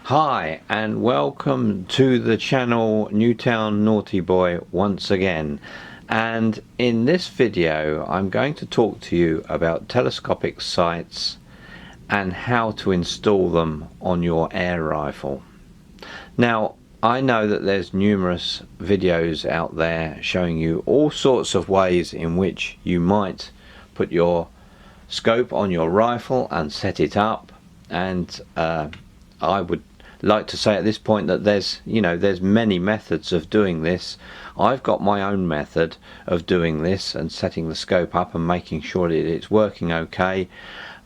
Hi and welcome to the channel Newtown Naughty Boy once again, and in this video I'm going to talk to you about telescopic sights and how to install them on your air rifle. Now I know that there's numerous videos out there showing you all sorts of ways in which you might put your scope on your rifle and set it up, and I would like to say at this point that there's many methods of doing this. I've got my own method of doing this and setting the scope up and making sure that it's working okay,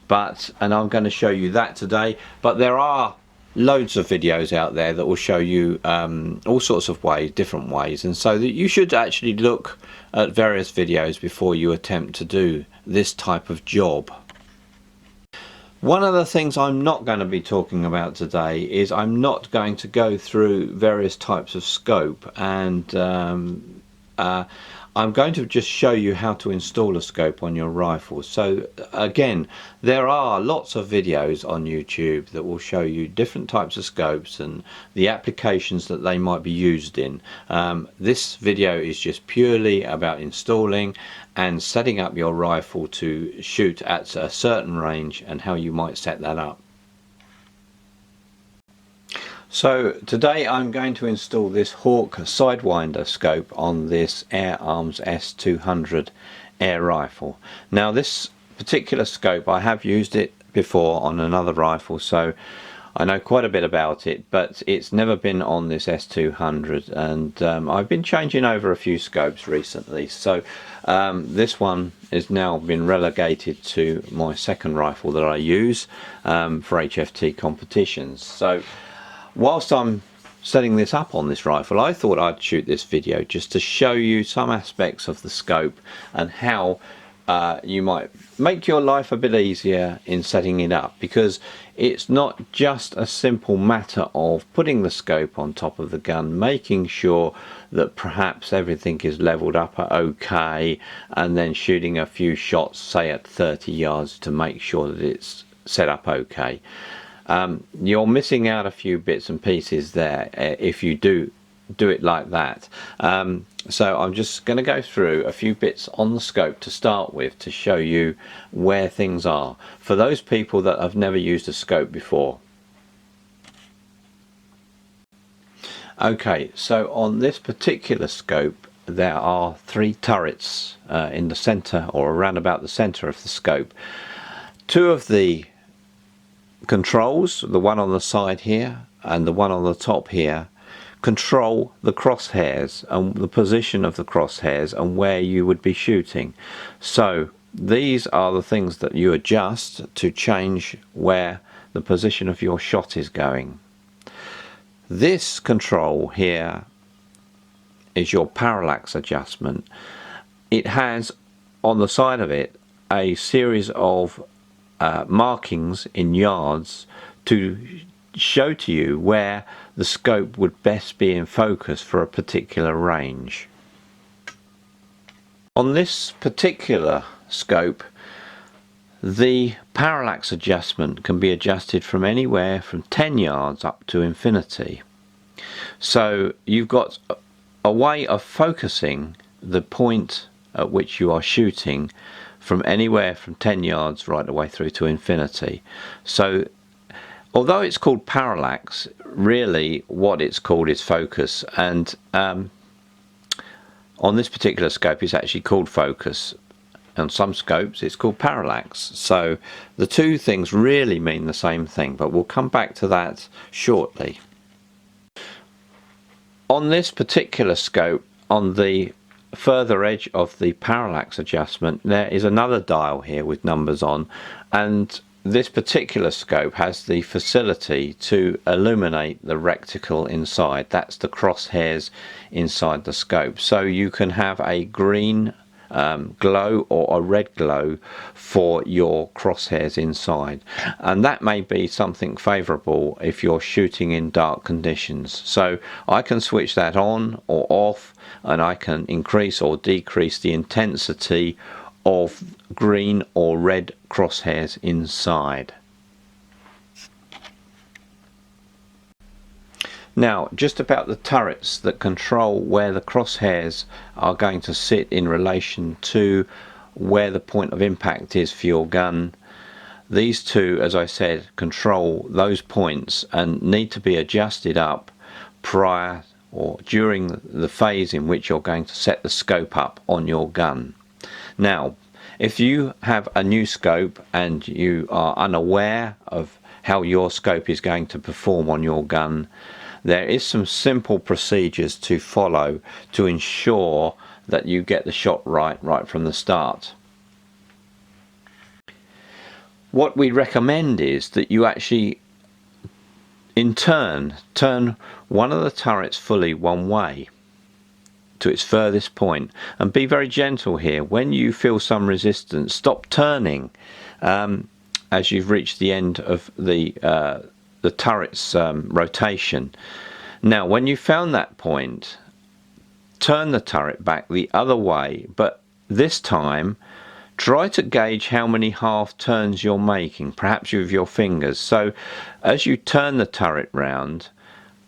and I'm going to show you that today. But there are loads of videos out there that will show you all sorts of ways, different ways, and so that you should actually look at various videos before you attempt to do this type of job. One of the things I'm not going to be talking about today is I'm not going to go through various types of scope, and I'm going to just show you how to install a scope on your rifle. So again, there are lots of videos on YouTube that will show you different types of scopes and the applications that they might be used in. This video is just purely about installing and setting up your rifle to shoot at a certain range and how you might set that up. So today I'm going to install this Hawk Sidewinder scope on this Air Arms S200 air rifle. Now this particular scope, I have used it before on another rifle, so I know quite a bit about it, but it's never been on this S200, and I've been changing over a few scopes recently, so this one has now been relegated to my second rifle that I use for HFT competitions. So whilst I'm setting this up on this rifle, I thought I'd shoot this video just to show you some aspects of the scope and how you might make your life a bit easier in setting it up, because it's not just a simple matter of putting the scope on top of the gun, making sure that perhaps everything is leveled up at okay, and then shooting a few shots, say at 30 yards, to make sure that it's set up okay. You're missing out a few bits and pieces there if you do it like that. So I'm just going to go through a few bits on the scope to start with to show you where things are for those people that have never used a scope before. Okay, so on this particular scope there are three turrets in the center, or around about the center of the scope. Two of the controls, the one on the side here and the one on the top here, control the crosshairs and the position of the crosshairs and where you would be shooting. So these are the things that you adjust to change where the position of your shot is going. This control here is your parallax adjustment. It has on the side of it a series of markings in yards to show to you where the scope would best be in focus for a particular range. On this particular scope, the parallax adjustment can be adjusted from anywhere from 10 yards up to infinity. So you've got a way of focusing the point at which you are shooting from anywhere from 10 yards right the way through to infinity. So although it's called parallax, really what it's called is focus, and on this particular scope it's actually called focus. On some scopes it's called parallax. So the two things really mean the same thing, but we'll come back to that shortly. On this particular scope, on the further edge of the parallax adjustment, there is another dial here with numbers on, and this particular scope has the facility to illuminate the reticle inside. That's the crosshairs inside the scope. So you can have a green glow or a red glow for your crosshairs inside, and that may be something favorable if you're shooting in dark conditions. So I can switch that on or off, and I can increase or decrease the intensity of green or red crosshairs inside. Now, just about the turrets that control where the crosshairs are going to sit in relation to where the point of impact is for your gun. These two, as I said, control those points and need to be adjusted up prior or during the phase in which you're going to set the scope up on your gun. Now, if you have a new scope and you are unaware of how your scope is going to perform on your gun, there is some simple procedures to follow to ensure that you get the shot right from the start. What we recommend is that you actually in turn one of the turrets fully one way to its furthest point, and be very gentle here. When you feel some resistance, stop turning as you've reached the end of the turret's rotation. Now, when you found that point, turn the turret back the other way, but this time try to gauge how many half turns you're making, perhaps with your fingers. So as you turn the turret round,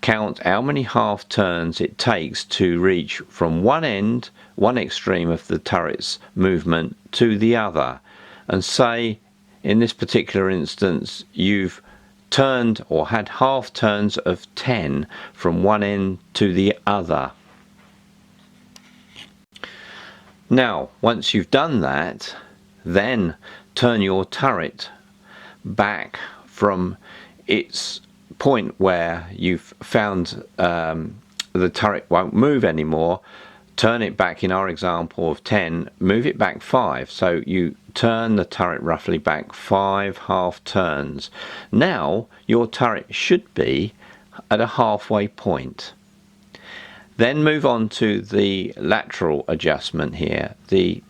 count how many half turns it takes to reach from one extreme of the turret's movement to the other, and say in this particular instance you've turned or had half turns of 10 from one end to the other. Now, once you've done that, then turn your turret back from its point where you've found the turret won't move anymore. Turn it back, in our example of 10, move it back 5. So you turn the turret roughly back 5 half turns. Now your turret should be at a halfway point. Then move on to the lateral adjustment here, the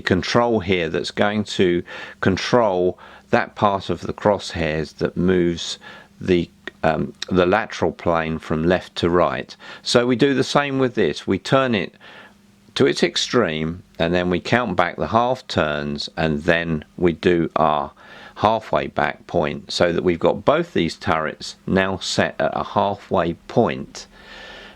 control here that's going to control that part of the crosshairs that moves the lateral plane from left to right. So we do the same with this. We turn it to its extreme and then we count back the half turns, and then we do our halfway back point, so that we've got both these turrets now set at a halfway point.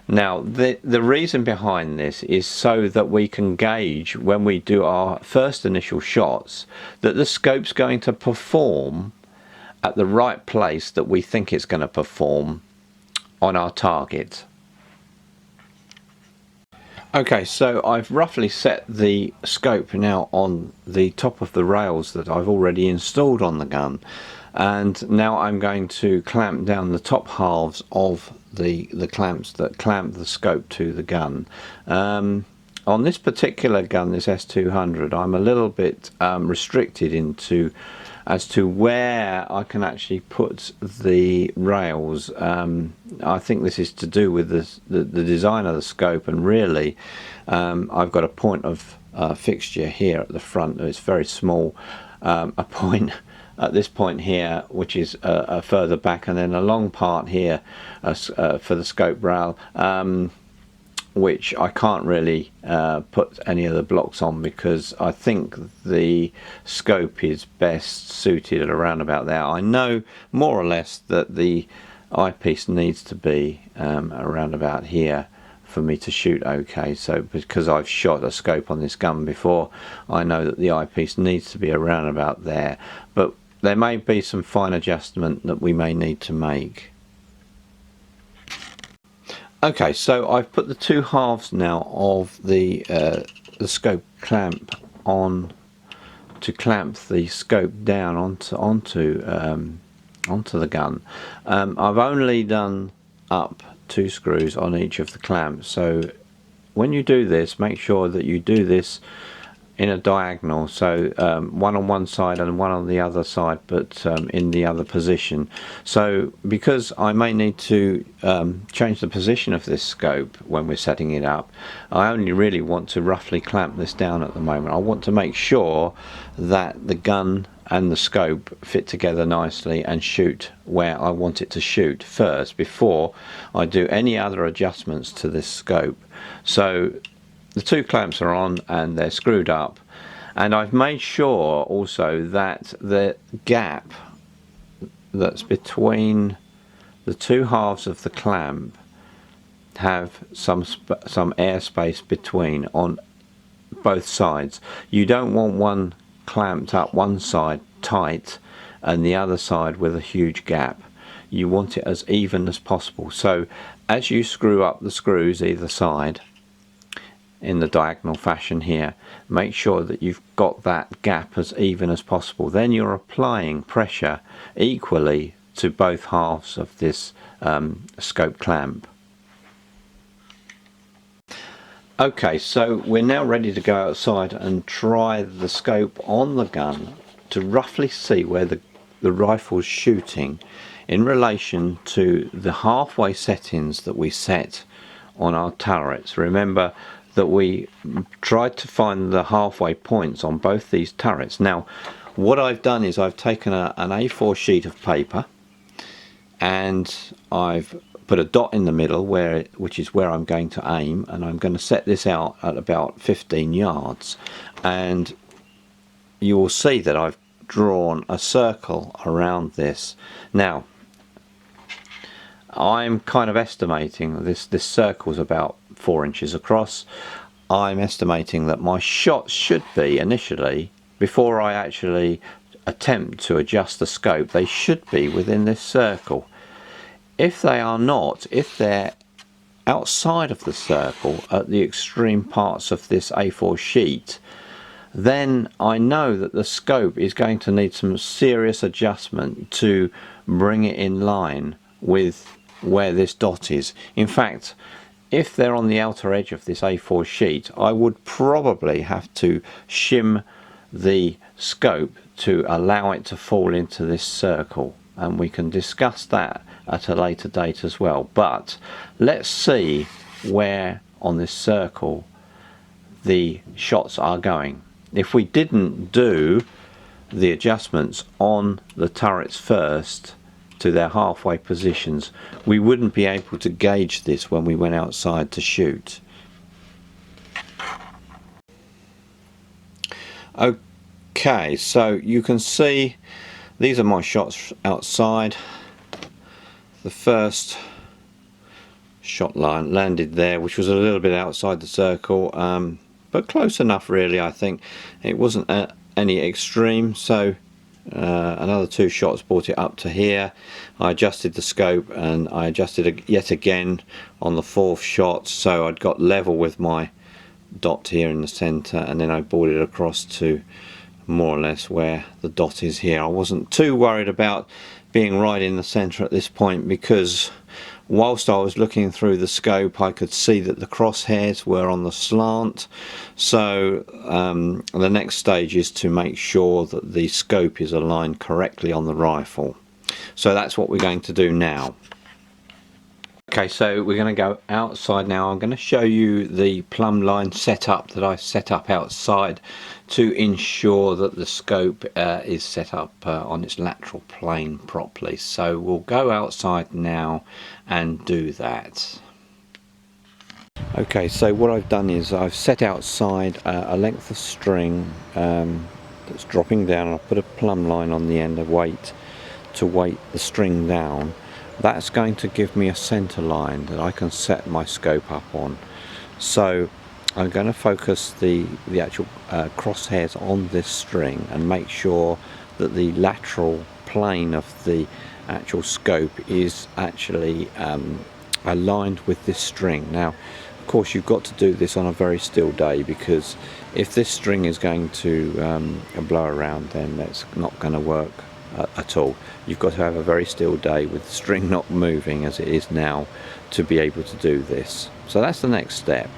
Now the reason behind this is so that we can gauge when we do our first initial shots that the scope's going to perform at the right place that we think it's going to perform on our target. Okay, so I've roughly set the scope now on the top of the rails that I've already installed on the gun, and now I'm going to clamp down the top halves of the clamps that clamp the scope to the gun. On this particular gun, this S200, I'm a little bit restricted as to where I can actually put the rails. I think this is to do with the design of the scope, and really I've got a point of fixture here at the front. It's very small, a point at this point here which is further back, and then a long part here for the scope rail, which I can't really put any of the blocks on because I think the scope is best suited around about there. I know more or less that the eyepiece needs to be around about here for me to shoot okay. So because I've shot a scope on this gun before, I know that the eyepiece needs to be around about there, but there may be some fine adjustment that we may need to make. Okay, so I've put the two halves now of the scope clamp on to clamp the scope down onto the gun. I've only done up 2 screws on each of the clamps, so when you do this, make sure that you do this in a diagonal, so one on one side and one on the other side, but in the other position. So because I may need to change the position of this scope when we're setting it up, I only really want to roughly clamp this down at the moment. I want to make sure that the gun and the scope fit together nicely and shoot where I want it to shoot first before I do any other adjustments to this scope. So the 2 clamps are on and they're screwed up, and I've made sure also that the gap that's between the two halves of the clamp have some airspace between on both sides. You don't want one clamped up one side tight and the other side with a huge gap. You want it as even as possible. So as you screw up the screws either side in the diagonal fashion here, make sure that you've got that gap as even as possible. Then you're applying pressure equally to both halves of this scope clamp. Okay, so we're now ready to go outside and try the scope on the gun to roughly see where the rifle's shooting in relation to the halfway settings that we set on our turrets. Remember that we tried to find the halfway points on both these turrets. Now what I've done is I've taken an A4 sheet of paper and I've put a dot in the middle which is where I'm going to aim, and I'm going to set this out at about 15 yards, and you will see that I've drawn a circle around this. Now I'm kind of estimating this circle is about 4 inches across. I'm estimating that my shots should be initially, before I actually attempt to adjust the scope, they should be within this circle. If they are not, if they're outside of the circle at the extreme parts of this A4 sheet, then I know that the scope is going to need some serious adjustment to bring it in line with where this dot is. In fact, if they're on the outer edge of this A4 sheet, I would probably have to shim the scope to allow it to fall into this circle, and we can discuss that at a later date as well. But let's see where on this circle the shots are going. If we didn't do the adjustments on the turrets first to their halfway positions, we wouldn't be able to gauge this when we went outside to shoot. Okay, so you can see these are my shots outside. The first shot line landed there, which was a little bit outside the circle, but close enough really. I think it wasn't any extreme, so another 2 shots brought it up to here. I adjusted the scope and I adjusted it yet again on the 4th shot, so I'd got level with my dot here in the center, and then I brought it across to more or less where the dot is here. I wasn't too worried about being right in the center at this point, because whilst I was looking through the scope I could see that the crosshairs were on the slant. So the next stage is to make sure that the scope is aligned correctly on the rifle. So that's what we're going to do now. Okay, so we're going to go outside now. I'm going to show you the plumb line setup that I set up outside to ensure that the scope is set up on its lateral plane properly. So we'll go outside now and do that. Okay, so what I've done is I've set outside a length of string that's dropping down. I'll put a plumb line on the end of weight to weight the string down. That's going to give me a center line that I can set my scope up on. So I'm going to focus the actual crosshairs on this string and make sure that the lateral plane of the actual scope is actually aligned with this string. Now of course you've got to do this on a very still day, because if this string is going to blow around, then that's not going to work at all. You've got to have a very still day with the string not moving as it is now to be able to do this. So that's the next step.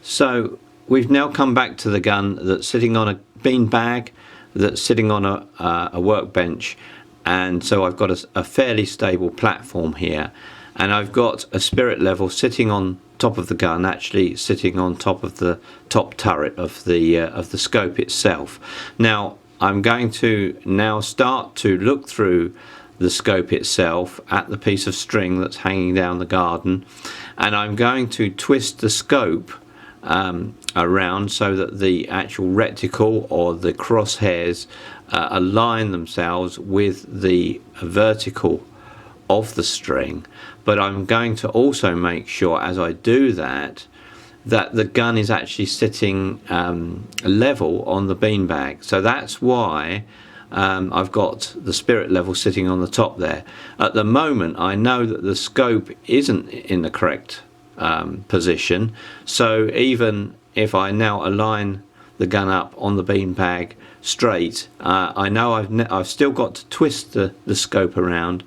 So we've now come back to the gun that's sitting on a bean bag, that's sitting on a workbench, and so I've got a fairly stable platform here, and I've got a spirit level sitting on top of the gun, actually sitting on top of the top turret of the scope itself. Now I'm going to now start to look through the scope itself at the piece of string that's hanging down the garden, and I'm going to twist the scope around so that the actual reticle or the crosshairs align themselves with the vertical of the string, but I'm going to also make sure as I do that the gun is actually sitting level on the beanbag. So that's why I've got the spirit level sitting on the top there. At the moment I know that the scope isn't in the correct position, so even if I now align the gun up on the beanbag straight, I know I've still got to twist the scope around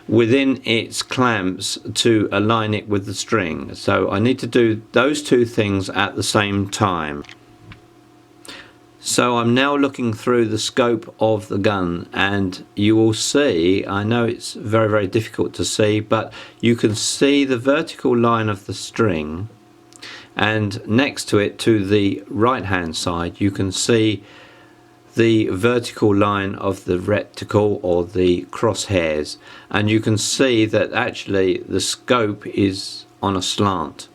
within its clamps to align it with the string. So I need to do those two things at the same time. So I'm now looking through the scope of the gun, and you will see, I know it's very difficult to see, but you can see the vertical line of the string, and next to it, to the right hand side, you can see the vertical line of the reticle or the crosshairs, and you can see that actually the scope is on a slant.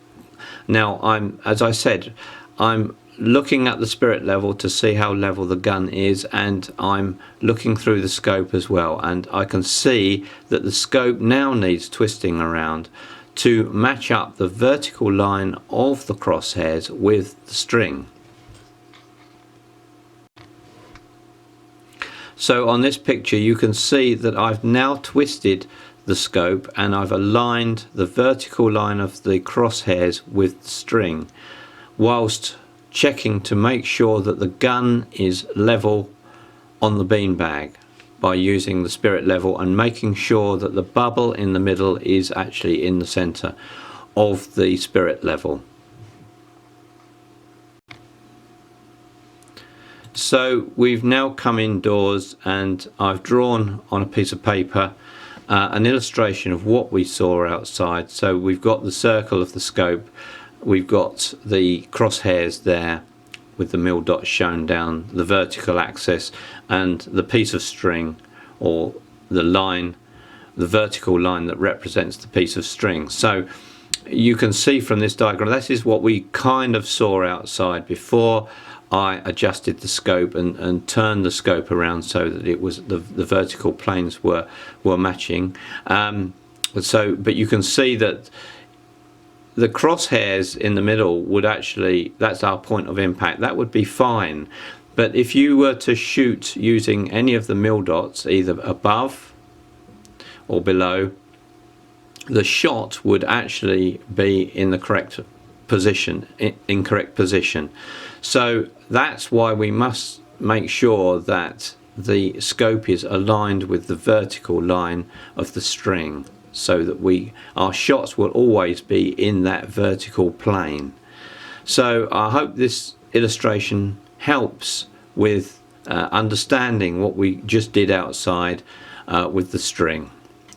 Now as I said, I'm looking at the spirit level to see how level the gun is, and I'm looking through the scope as well, and I can see that the scope now needs twisting around to match up the vertical line of the crosshairs with the string. So on this picture you can see that I've now twisted the scope and I've aligned the vertical line of the crosshairs with the string, whilst checking to make sure that the gun is level on the beanbag by using the spirit level, and making sure that the bubble in the middle is actually in the center of the spirit level. So we've now come indoors, and I've drawn on a piece of paper an illustration of what we saw outside. So we've got the circle of the scope, we've got the crosshairs there with the mill dots shown down the vertical axis, and the piece of string, or the line, the vertical line that represents the piece of string. So you can see from this diagram, this is what we kind of saw outside before I adjusted the scope and turned the scope around so that it was the vertical planes were matching. But you can see that the crosshairs in the middle would actually, that's our point of impact, that would be fine. But if you were to shoot using any of the mill dots, either above or below, the shot would actually be in the correct position, incorrect position. So that's why we must make sure that the scope is aligned with the vertical line of the string, so that our shots will always be in that vertical plane. So I hope this illustration helps with understanding what we just did outside with the string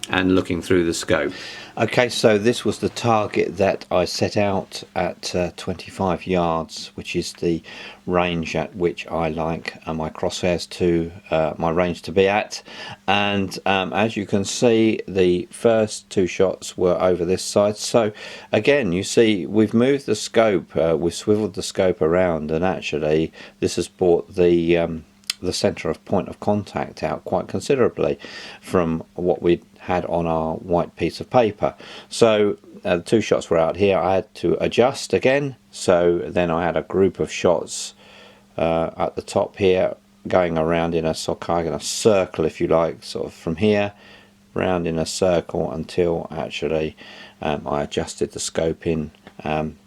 and looking through the scope. Okay, so this was the target that I set out at 25 yards, which is the range at which I like my crosshairs to, my range to be at. And as you can see, the first two shots were over this side. So again, you see we've moved the scope, we've swiveled the scope around, and actually this has brought the center of point of contact out quite considerably from what we had on our white piece of paper. So the two shots were out here. I had to adjust again, so then I had a group of shots at the top here going around in a circle, if you like, sort of from here round in a circle until actually I adjusted the scope in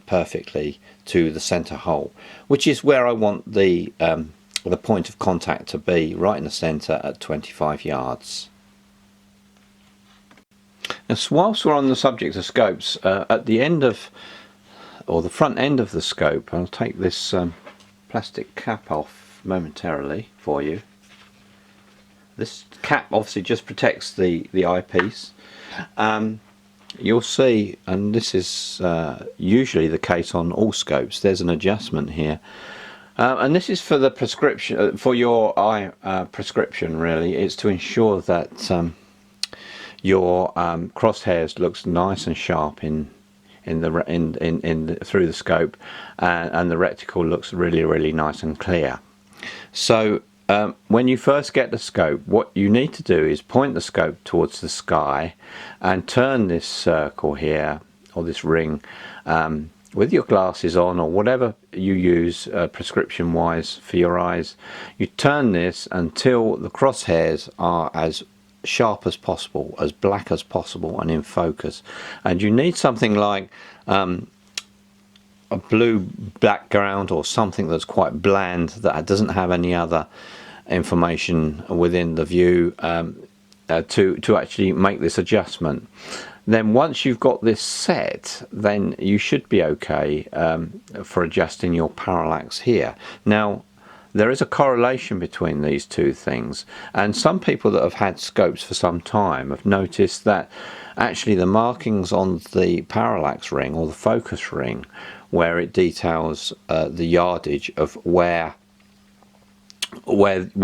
perfectly to the center hole, which is where I want the point of contact to be, right in the center at 25 yards. Now, whilst we're on the subject of scopes, at the end of, or the front end of the scope, I'll take this plastic cap off momentarily for you. This cap obviously just protects the eyepiece. You'll see, and this is usually the case on all scopes, there's an adjustment here. And this is for the prescription, for your eye prescription really. It's to ensure that your crosshairs looks nice and sharp through the scope, and the reticle looks really nice and clear. So when you first get the scope, what you need to do is point the scope towards the sky and turn this circle here, or this ring, with your glasses on or whatever you use prescription wise for your eyes. You turn this until the crosshairs are as sharp as possible, as black as possible, and in focus. And you need something like a blue background or something that's quite bland, that doesn't have any other information within the view, to actually make this adjustment. Then once you've got this set, then you should be okay for adjusting your parallax here. Now there is a correlation between these two things, and some people that have had scopes for some time have noticed that actually the markings on the parallax ring or the focus ring, where it details the yardage of where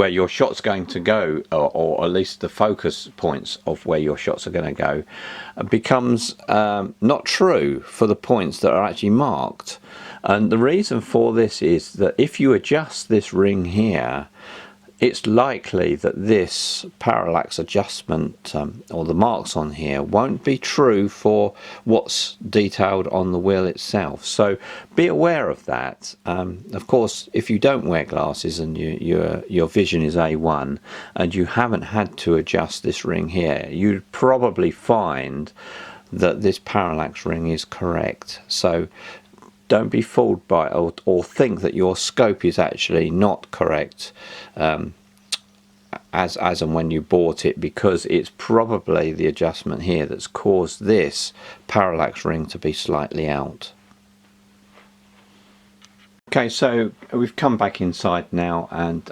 your shot's going to go, or at least the focus points of where your shots are going to go, becomes not true for the points that are actually marked. And the reason for this is that if you adjust this ring here, it's likely that this parallax adjustment, or the marks on here, won't be true for what's detailed on the wheel itself. So be aware of that. Of course, if you don't wear glasses and your vision is A1 and you haven't had to adjust this ring here, you'd probably find that this parallax ring is correct. So don't be fooled by it, or think that your scope is actually not correct as and when you bought it, because it's probably the adjustment here that's caused this parallax ring to be slightly out. Okay, so we've come back inside now, and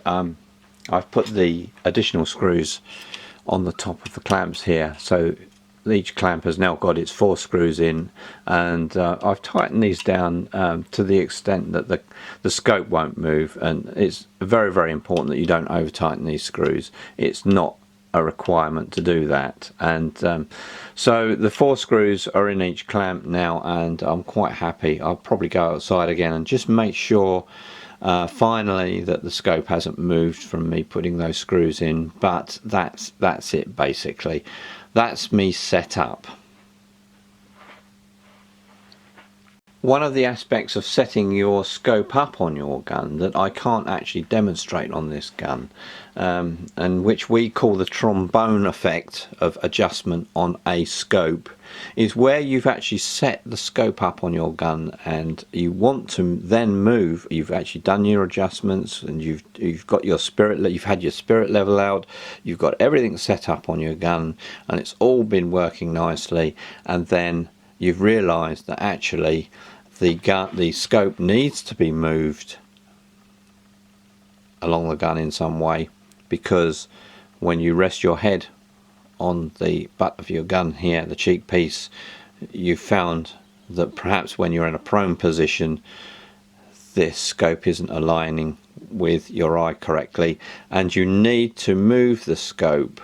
I've put the additional screws on the top of the clamps here. So each clamp has now got its 4 screws in, and I've tightened these down to the extent that the scope won't move. And it's very, very important that you don't over tighten these screws. It's not a requirement to do that. And so the 4 screws are in each clamp now, and I'm quite happy. I'll probably go outside again and just make sure finally that the scope hasn't moved from me putting those screws in. But that's it basically. That's me set up. One of the aspects of setting your scope up on your gun that I can't actually demonstrate on this gun, and which we call the trombone effect of adjustment on a scope, is where you've actually set the scope up on your gun and you want to then move. You've actually done your adjustments, and you've got your spirit, you've had your spirit level out, you've got everything set up on your gun, and it's all been working nicely, and then you've realized that actually the scope needs to be moved along the gun in some way, because when you rest your head on the butt of your gun here, the cheek piece, you found that perhaps when you're in a prone position, this scope isn't aligning with your eye correctly, and you need to move the scope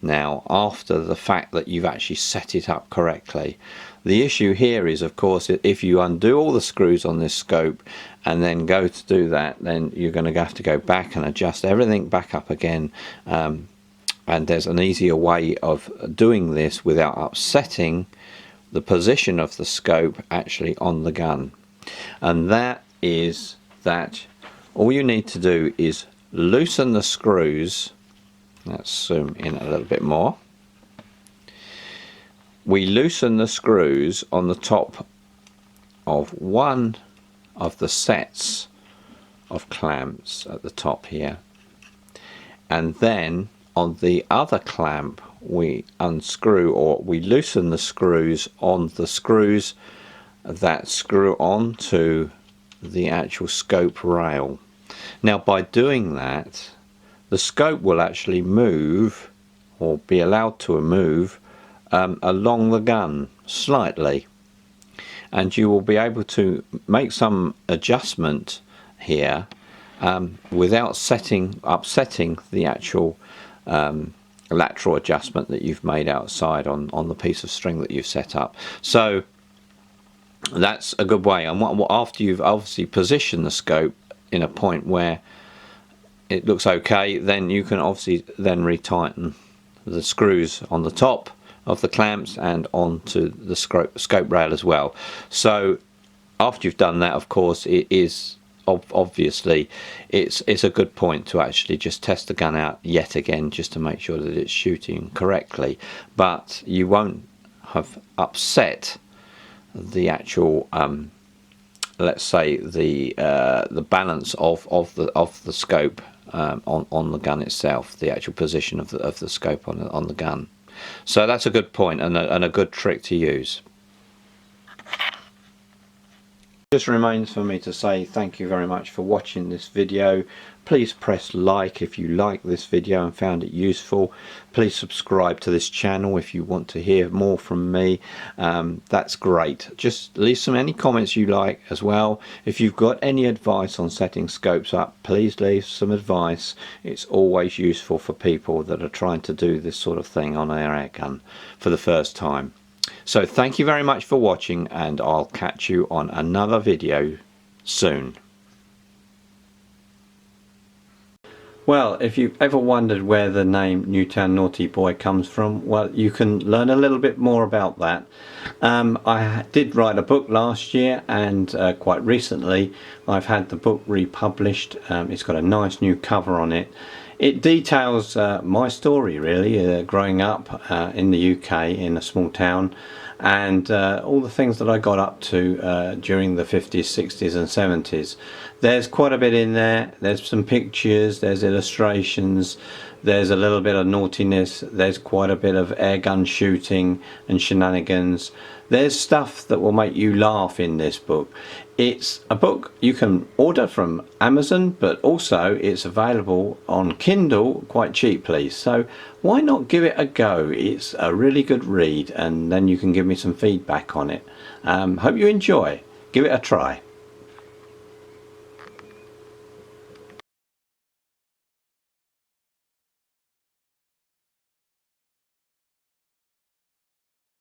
now after the fact that you've actually set it up correctly. The issue here is, of course, if you undo all the screws on this scope and then go to do that, then you're going to have to go back and adjust everything back up again. And there's an easier way of doing this without upsetting the position of the scope actually on the gun. And that is that all you need to do is loosen the screws. Let's zoom in a little bit more. We loosen the screws on the top of one of the sets of clamps at the top here, and then on the other clamp we unscrew, or we loosen the screws on the screws that screw onto the actual scope rail. Now by doing that, the scope will actually move, or be allowed to move, along the gun slightly, and you will be able to make some adjustment here without upsetting the actual lateral adjustment that you've made outside on the piece of string that you've set up. So that's a good way. And after you've obviously positioned the scope in a point where it looks okay, then you can obviously then retighten the screws on the top of the clamps and onto the scope rail as well. So after you've done that, of course, it is obviously it's a good point to actually just test the gun out yet again, just to make sure that it's shooting correctly, but you won't have upset the actual let's say the balance of the scope on the gun itself, the actual position of the scope on the gun. So that's a good point and a good trick to use. Just remains for me to say thank you very much for watching this video. Please press like if you like this video and found it useful. Please subscribe to this channel if you want to hear more from me. That's great. Just leave any comments you like as well. If you've got any advice on setting scopes up, please leave some advice. It's always useful for people that are trying to do this sort of thing on their air gun for the first time. So thank you very much for watching, and I'll catch you on another video soon. Well, if you've ever wondered where the name Newtown Naughty Boy comes from, well, you can learn a little bit more about that. I did write a book last year, and quite recently I've had the book republished. It's got a nice new cover on it. It details my story really, growing up in the UK in a small town, and all the things that I got up to during the 50s, 60s and 70s. There's quite a bit in there. There's some pictures, there's illustrations, there's a little bit of naughtiness, there's quite a bit of airgun shooting and shenanigans. There's stuff that will make you laugh in this book. It's a book you can order from Amazon, but also it's available on Kindle quite cheaply. So why not give it a go? It's a really good read, and then you can give me some feedback on it. Hope you enjoy. Give it a try.